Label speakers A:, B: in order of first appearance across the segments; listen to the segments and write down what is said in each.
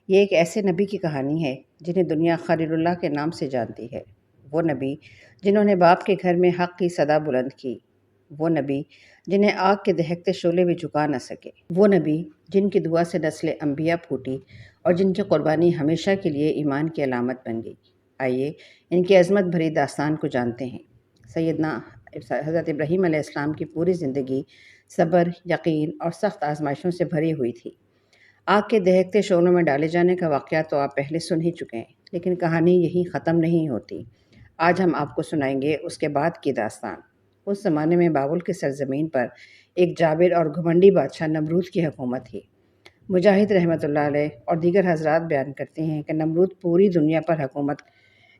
A: یہ ایک ایسے نبی کی کہانی ہے جنہیں دنیا خلیل اللہ کے نام سے جانتی ہے۔ وہ نبی جنہوں نے باپ کے گھر میں حق کی صدا بلند کی۔ وہ نبی جنہیں آگ کے دہکتے شعلے بھی جھکا نہ سکے۔ وہ نبی جن کی دعا سے نسل انبیاء پھوٹی اور جن کی قربانی ہمیشہ کے لیے ایمان کی علامت بن گئی۔ آئیے ان کی عظمت بھری داستان کو جانتے ہیں۔ سیدنا حضرت ابراہیم علیہ السلام کی پوری زندگی صبر، یقین اور سخت آزمائشوں سے بھری ہوئی تھی۔ آگ کے دہکتے شعلوں میں ڈالے جانے کا واقعہ تو آپ پہلے سن ہی چکے ہیں، لیکن کہانی یہی ختم نہیں ہوتی۔ آج ہم آپ کو سنائیں گے اس کے بعد کی داستان۔ اس زمانے میں بابل کی سرزمین پر ایک جابر اور گھمنڈی بادشاہ نمرود کی حکومت تھی۔ مجاہد رحمۃ اللہ علیہ اور دیگر حضرات بیان کرتے ہیں کہ نمرود پوری دنیا پر حکومت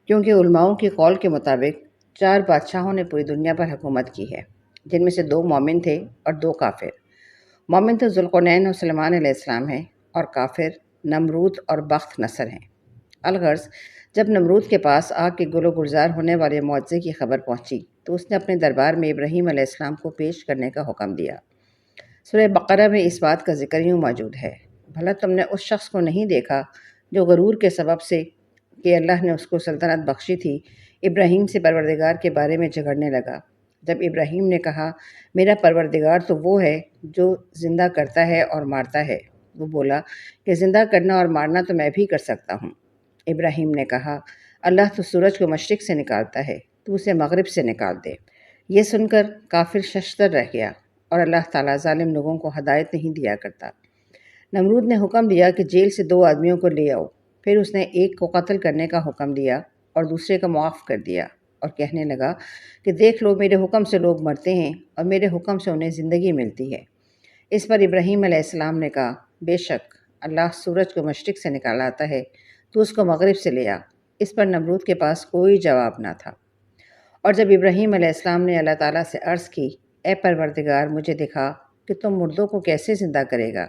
A: کیونکہ علماؤں کے قول کے مطابق 4 بادشاہوں نے پوری دنیا پر حکومت کی ہے، جن میں سے 2 مومن تھے اور 2 کافر۔ مومن تو ذوالقرنین اور سلیمان علیہ السلام ہیں، اور کافر نمرود اور بخت نصر ہیں۔ الغرض جب نمرود کے پاس آگ کے گل و گلزار ہونے والے معجزے کی خبر پہنچی تو اس نے اپنے دربار میں ابراہیم علیہ السلام کو پیش کرنے کا حکم دیا۔ سورہ بقرہ میں اس بات کا ذکر یوں موجود ہے: بھلا تم نے اس شخص کو نہیں دیکھا جو غرور کے سبب سے کہ اللہ نے اس کو سلطنت بخشی تھی، ابراہیم سے پروردگار کے بارے میں جھگڑنے لگا۔ جب ابراہیم نے کہا میرا پروردگار تو وہ ہے جو زندہ کرتا ہے اور مارتا ہے، وہ بولا کہ زندہ کرنا اور مارنا تو میں بھی کر سکتا ہوں۔ ابراہیم نے کہا اللہ تو سورج کو مشرق سے نکالتا ہے، تو اسے مغرب سے نکال دے۔ یہ سن کر کافر ششدر رہ گیا، اور اللہ تعالیٰ ظالم لوگوں کو ہدایت نہیں دیا کرتا۔ نمرود نے حکم دیا کہ جیل سے 2 آدمیوں کو لے آؤ۔ پھر اس نے ایک کو قتل کرنے کا حکم دیا اور دوسرے کو معاف کر دیا، اور کہنے لگا کہ دیکھ لو میرے حکم سے لوگ مرتے ہیں اور میرے حکم سے انہیں زندگی ملتی ہے۔ اس پر ابراہیم علیہ السلام نے کہا بے شک اللہ سورج کو مشرق سے نکال آتا ہے، تو اس کو مغرب سے لے آ۔ اس پر نمرود کے پاس کوئی جواب نہ تھا۔ اور جب ابراہیم علیہ السلام نے اللہ تعالیٰ سے عرض کی اے پروردگار مجھے دکھا کہ تم مردوں کو کیسے زندہ کرے گا،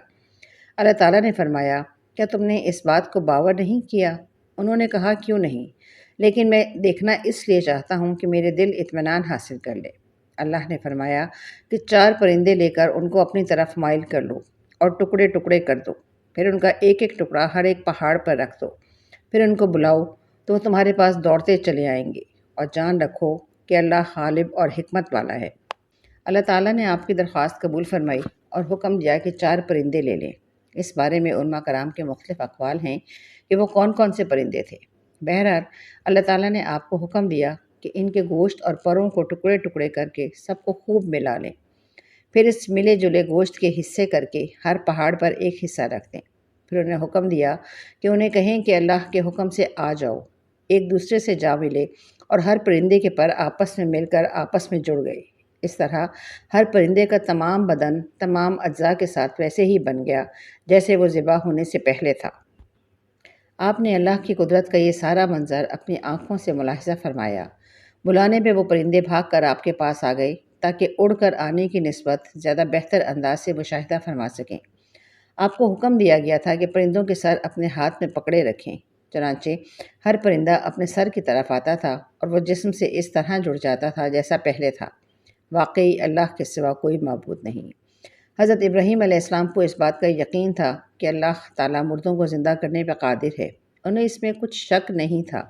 A: اللہ تعالیٰ نے فرمایا کیا تم نے اس بات کو باور نہیں کیا؟ انہوں نے کہا کیوں نہیں، لیکن میں دیکھنا اس لیے چاہتا ہوں کہ میرے دل اطمینان حاصل کر لے۔ اللہ نے فرمایا کہ 4 پرندے لے کر ان کو اپنی طرف مائل کر لو اور ٹکڑے ٹکڑے کر دو، پھر ان کا ایک ایک ٹکڑا ہر ایک پہاڑ پر رکھ دو، پھر ان کو بلاؤ تو وہ تمہارے پاس دوڑتے چلے آئیں گے، اور جان رکھو کہ اللہ غالب اور حکمت والا ہے۔ اللہ تعالیٰ نے آپ کی درخواست قبول فرمائی اور حکم دیا کہ 4 پرندے لے لیں۔ اس بارے میں علماء کرام کے مختلف اقوال ہیں کہ وہ کون کون سے پرندے تھے۔ بہرحال اللہ تعالیٰ نے آپ کو حکم دیا کہ ان کے گوشت اور پروں کو ٹکڑے ٹکڑے کر کے سب کو خوب ملا لیں، پھر اس ملے جلے گوشت کے حصے کر کے ہر پہاڑ پر ایک حصہ رکھ دیں۔ پھر انہیں حکم دیا کہ انہیں کہیں کہ اللہ کے حکم سے آ جاؤ، ایک دوسرے سے جا ملے، اور ہر پرندے کے پر آپس میں مل کر آپس میں جڑ گئے۔ اس طرح ہر پرندے کا تمام بدن تمام اجزاء کے ساتھ ویسے ہی بن گیا جیسے وہ ذبح ہونے سے پہلے تھا۔ آپ نے اللہ کی قدرت کا یہ سارا منظر اپنی آنکھوں سے ملاحظہ فرمایا۔ بلانے پہ وہ پرندے بھاگ کر آپ کے پاس آ گئے تاکہ اڑ کر آنے کی نسبت زیادہ بہتر انداز سے مشاہدہ فرما سکیں۔ آپ کو حکم دیا گیا تھا کہ پرندوں کے سر اپنے ہاتھ میں پکڑے رکھیں، چنانچہ ہر پرندہ اپنے سر کی طرف آتا تھا اور وہ جسم سے اس طرح جڑ جاتا تھا جیسا پہلے تھا۔ واقعی اللہ کے سوا کوئی معبود نہیں۔ حضرت ابراہیم علیہ السلام کو اس بات کا یقین تھا کہ اللہ تعالیٰ مردوں کو زندہ کرنے پہ قادر ہے، انہیں اس میں کچھ شک نہیں تھا،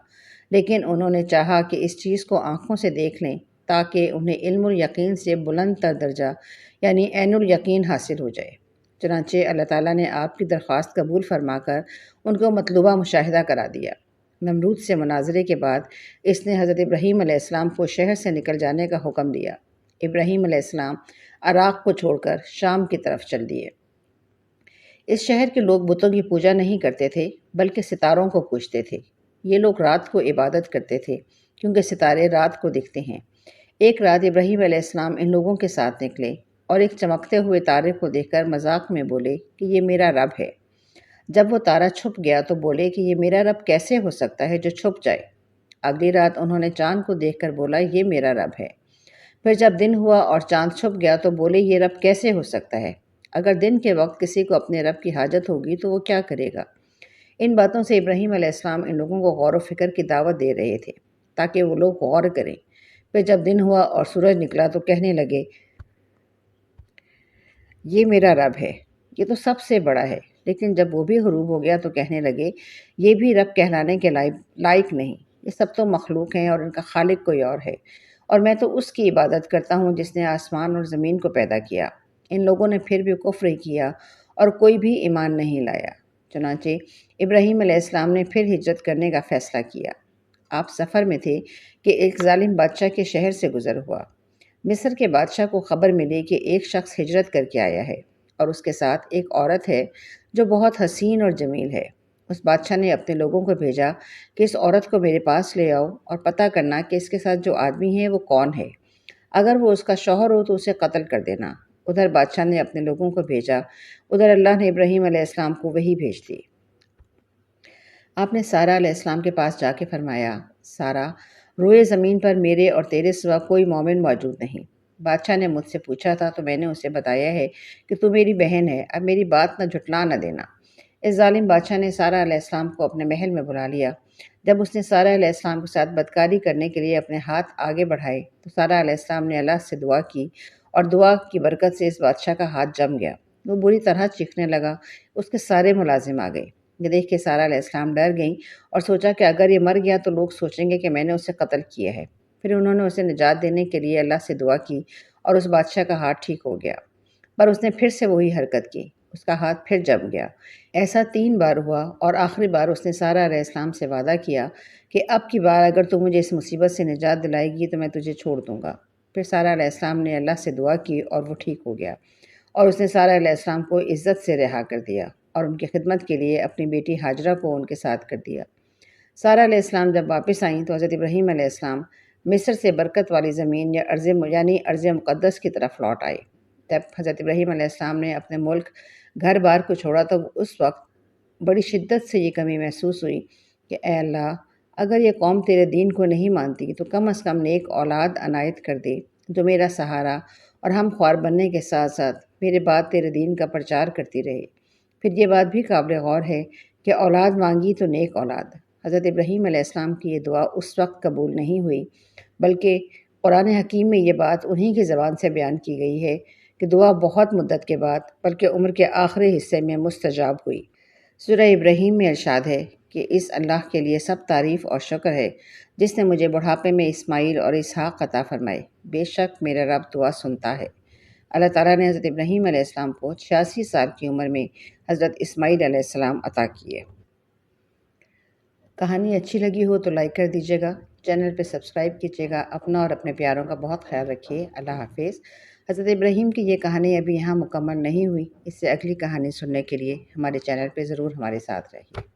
A: لیکن انہوں نے چاہا کہ اس چیز کو آنکھوں سے دیکھ لیں تاکہ انہیں علم الیقین سے بلند تر درجہ یعنی عین الیقین حاصل ہو جائے۔ چنانچہ اللہ تعالیٰ نے آپ کی درخواست قبول فرما کر ان کو مطلوبہ مشاہدہ کرا دیا۔ نمرود سے مناظرے کے بعد اس نے حضرت ابراہیم علیہ السلام کو شہر سے نکل جانے کا حکم دیا۔ ابراہیم علیہ السلام عراق کو چھوڑ کر شام کی طرف چل دیے۔ اس شہر کے لوگ بتوں کی پوجا نہیں کرتے تھے بلکہ ستاروں کو پوجتے تھے۔ یہ لوگ رات کو عبادت کرتے تھے کیونکہ ستارے رات کو دکھتے ہیں۔ ایک رات ابراہیم علیہ السلام ان لوگوں کے ساتھ نکلے اور ایک چمکتے ہوئے تارے کو دیکھ کر مذاق میں بولے کہ یہ میرا رب ہے۔ جب وہ تارا چھپ گیا تو بولے کہ یہ میرا رب کیسے ہو سکتا ہے جو چھپ جائے۔ اگلی رات انہوں نے چاند کو دیکھ کر بولا یہ میرا رب ہے۔ پھر جب دن ہوا اور چاند چھپ گیا تو بولے یہ رب کیسے ہو سکتا ہے؟ اگر دن کے وقت کسی کو اپنے رب کی حاجت ہوگی تو وہ کیا کرے گا؟ ان باتوں سے ابراہیم علیہ السلام ان لوگوں کو غور و فکر کی دعوت دے رہے تھے تاکہ وہ لوگ غور کریں۔ پھر جب دن ہوا اور سورج نکلا تو کہنے لگے یہ میرا رب ہے، یہ تو سب سے بڑا ہے، لیکن جب وہ بھی غروب ہو گیا تو کہنے لگے یہ بھی رب کہلانے کے لائق نہیں، یہ سب تو مخلوق ہیں اور ان کا خالق کوئی اور ہے، اور میں تو اس کی عبادت کرتا ہوں جس نے آسمان اور زمین کو پیدا کیا۔ ان لوگوں نے پھر بھی کفر ہی کیا اور کوئی بھی ایمان نہیں لایا۔ چنانچہ ابراہیم علیہ السلام نے پھر ہجرت کرنے کا فیصلہ کیا۔ آپ سفر میں تھے کہ ایک ظالم بادشاہ کے شہر سے گزر ہوا۔ مصر کے بادشاہ کو خبر ملی کہ ایک شخص ہجرت کر کے آیا ہے اور اس کے ساتھ ایک عورت ہے جو بہت حسین اور جمیل ہے۔ اس بادشاہ نے اپنے لوگوں کو بھیجا کہ اس عورت کو میرے پاس لے آؤ اور پتہ کرنا کہ اس کے ساتھ جو آدمی ہے وہ کون ہے۔ اگر وہ اس کا شوہر ہو تو اسے قتل کر دینا۔ ادھر بادشاہ نے اپنے لوگوں کو بھیجا، ادھر اللہ نے ابراہیم علیہ السلام کو وحی بھیج دی۔ آپ نے سارہ علیہ السلام کے پاس جا کے فرمایا، سارہ، روئے زمین پر میرے اور تیرے سوا کوئی مومن موجود نہیں۔ بادشاہ نے مجھ سے پوچھا تھا تو میں نے اسے بتایا ہے کہ تو میری بہن ہے، اب میری بات نہ جھٹلا نہ دینا۔ اس ظالم بادشاہ نے سارہ علیہ السلام کو اپنے محل میں بلا لیا۔ جب اس نے سارہ علیہ السلام کے ساتھ بدکاری کرنے کے لیے اپنے ہاتھ آگے بڑھائے تو سارہ علیہ السلام نے اللہ سے دعا کی اور دعا کی برکت سے اس بادشاہ کا ہاتھ جم گیا۔ وہ بری طرح چیخنے لگا، اس کے سارے ملازم آ گئے۔ یہ دیکھ کے سارہ علیہ السلام ڈر گئیں اور سوچا کہ اگر یہ مر گیا تو لوگ سوچیں گے کہ میں نے اسے قتل کیا ہے۔ پھر انہوں نے اسے نجات دینے کے لیے اللہ سے دعا کی اور اس بادشاہ کا ہاتھ ٹھیک ہو گیا، پر اس نے پھر سے وہی حرکت کی، اس کا ہاتھ پھر جم گیا۔ ایسا 3 بار ہوا اور آخری بار اس نے سارہ علیہ السلام سے وعدہ کیا کہ اب کی بار اگر تو مجھے اس مصیبت سے نجات دلائے گی تو میں تجھے چھوڑ دوں گا۔ پھر سارہ علیہ السلام نے اللہ سے دعا کی اور وہ ٹھیک ہو گیا، اور اس نے سارہ علیہ السلام کو عزت سے رہا کر دیا اور ان کی خدمت کے لیے اپنی بیٹی ہاجرہ کو ان کے ساتھ کر دیا۔ سارہ علیہ السلام جب واپس آئیں تو حضرت ابراہیم علیہ السلام مصر سے برکت والی زمین یعنی ارض مقدس کی طرف لوٹ آئے۔ جب حضرت ابراہیم علیہ السلام نے اپنے ملک گھر بار کو چھوڑا تو اس وقت بڑی شدت سے یہ کمی محسوس ہوئی کہ اے اللہ، اگر یہ قوم تیرے دین کو نہیں مانتی تو کم از کم نیک اولاد عنایت کر دے جو میرا سہارا اور ہم خوار بننے کے ساتھ ساتھ میرے بعد تیرے دین کا پرچار کرتی رہے۔ پھر یہ بات بھی قابل غور ہے کہ اولاد مانگی تو نیک اولاد۔ حضرت ابراہیم علیہ السلام کی یہ دعا اس وقت قبول نہیں ہوئی، بلکہ قرآن حکیم میں یہ بات انہی کی زبان سے بیان کی گئی ہے کہ دعا بہت مدت کے بعد بلکہ عمر کے آخری حصے میں مستجاب ہوئی۔ سورہ ابراہیم میں ارشاد ہے کہ اس اللہ کے لیے سب تعریف اور شکر ہے جس نے مجھے بڑھاپے میں اسماعیل اور اسحاق عطا فرمائے، بے شک میرا رب دعا سنتا ہے۔ اللہ تعالیٰ نے حضرت ابراہیم علیہ السلام کو 86 سال کی عمر میں حضرت اسماعیل علیہ السلام عطا کیے۔ کہانی اچھی لگی ہو تو لائک کر دیجیے گا، چینل پہ سبسکرائب کیجیے گا، اپنا اور اپنے پیاروں کا بہت خیال رکھیے۔ اللہ حافظ۔ حضرت ابراہیم کی یہ کہانی ابھی یہاں مکمل نہیں ہوئی، اس سے اگلی کہانی سننے کے لیے ہمارے چینل پہ ضرور ہمارے ساتھ رہیے۔